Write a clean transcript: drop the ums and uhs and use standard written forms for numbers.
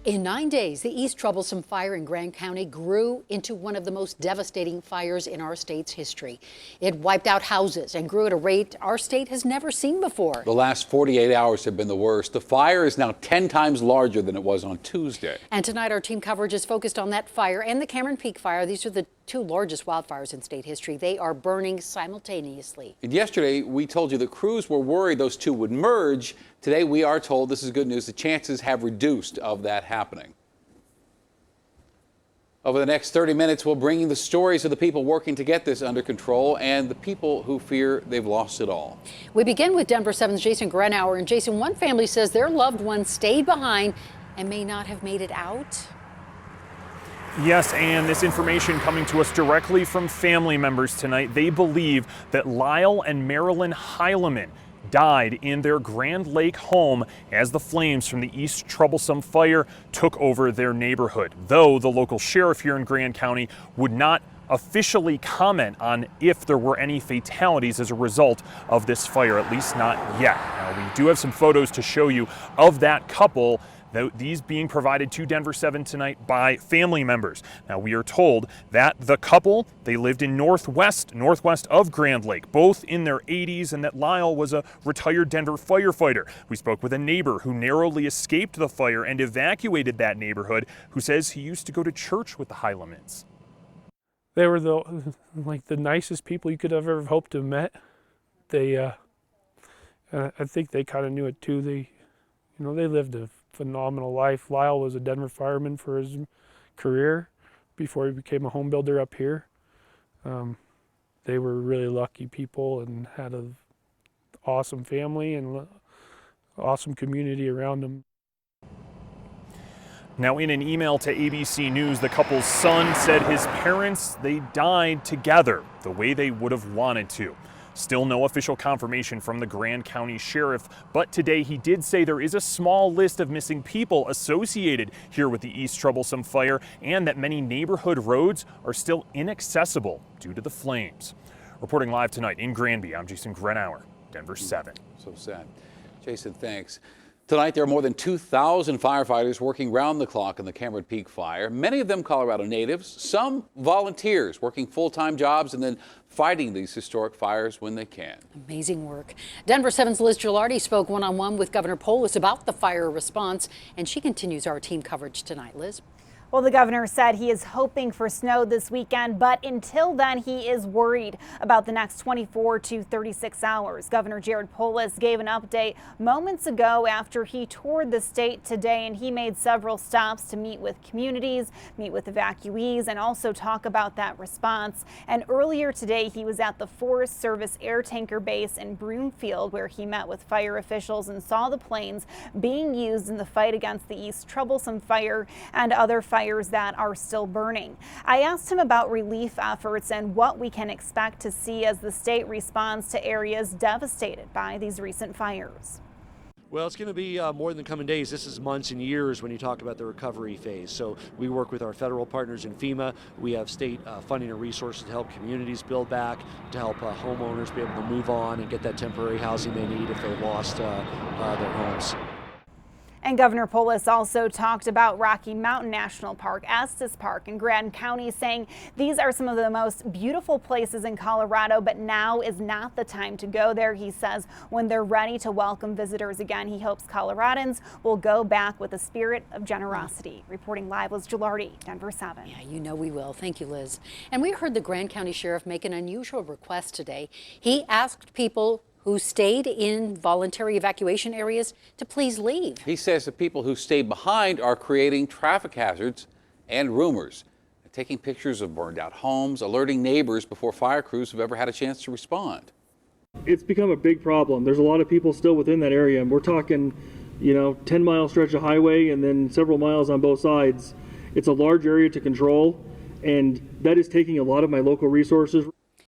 In 9 days, the East Troublesome Fire in Grand County grew into one of the most devastating fires in our state's history. It wiped out houses and grew at a rate our state has never seen before. The last 48 hours have been the worst. The fire is now 10 times larger than it was on Tuesday. And tonight, our team coverage is focused on that fire and the Cameron Peak fire. These are the two largest wildfires in state history. They are burning simultaneously. And yesterday, we told you that crews were worried those two would merge. Today, we are told, this is good news, the chances have reduced of that happening. Over the next 30 minutes, we'll bring you the stories of the people working to get this under control and the people who fear they've lost it all. We begin with Denver 7's Jason Grenauer. And Jason, one family says their loved one stayed behind and may not have made it out. Yes, and this information coming to us directly from family members tonight. They believe that Lyle and Marilyn Heileman died in their Grand Lake home as the flames from the East Troublesome Fire took over their neighborhood. Though the local sheriff here in Grand County would not officially comment on if there were any fatalities as a result of this fire, at least not yet. Now, we do have some photos to show you of that couple, these being provided to Denver 7 tonight by family members. Now, we are told that the couple, they lived in northwest of Grand Lake, both in their 80s, and that Lyle was a retired Denver firefighter. We spoke with a neighbor who narrowly escaped the fire and evacuated that neighborhood, who says he used to go to church with the Heilemans. They were the nicest people you could have ever hoped to have met. I think they kind of knew it too. They lived a phenomenal life. Lyle was a Denver fireman for his career before he became a home builder up here. They were really lucky people and had an awesome family and awesome community around them. Now, in an email to ABC News, the couple's son said his parents, they died together the way they would have wanted to. Still no official confirmation from the Grand County Sheriff, but today he did say there is a small list of missing people associated here with the East Troublesome Fire and that many neighborhood roads are still inaccessible due to the flames. Reporting live tonight in Granby, I'm Jason Grenauer, Denver 7. So sad. Jason, thanks. Tonight, there are more than 2,000 firefighters working round the clock in the Cameron Peak fire. Many of them Colorado natives, some volunteers working full-time jobs and then fighting these historic fires when they can. Amazing work. Denver 7's Liz Gilardi spoke one-on-one with Governor Polis about the fire response, and she continues our team coverage tonight. Liz? Well, the governor said he is hoping for snow this weekend, but until then, he is worried about the next 24 to 36 hours. Governor Jared Polis gave an update moments ago after he toured the state today, and he made several stops to meet with communities, meet with evacuees, and also talk about that response. And earlier today, he was at the Forest Service Air Tanker Base in Broomfield, where he met with fire officials and saw the planes being used in the fight against the East Troublesome Fire and other fires that are still burning. I asked him about relief efforts and what we can expect to see as the state responds to areas devastated by these recent fires. Well, it's going to be more than coming days. This is months and years when you talk about the recovery phase. So we work with our federal partners in FEMA. We have state funding and resources to help communities build back, to help homeowners be able to move on and get that temporary housing they need if they've lost their homes. And Governor Polis also talked about Rocky Mountain National Park, Estes Park in Grand County, saying these are some of the most beautiful places in Colorado, but now is not the time to go there. He says when they're ready to welcome visitors again, he hopes Coloradans will go back with a spirit of generosity. Reporting live, Liz Gilardi, Denver 7. Yeah, you know we will. Thank you, Liz. And we heard the Grand County Sheriff make an unusual request today. He asked people who stayed in voluntary evacuation areas to please leave. He says the people who stayed behind are creating traffic hazards and rumors, taking pictures of burned out homes, alerting neighbors before fire crews have ever had a chance to respond. It's become a big problem. There's a lot of people still within that area, and we're talking, 10-mile stretch of highway and then several miles on both sides. It's a large area to control, and that is taking a lot of my local resources.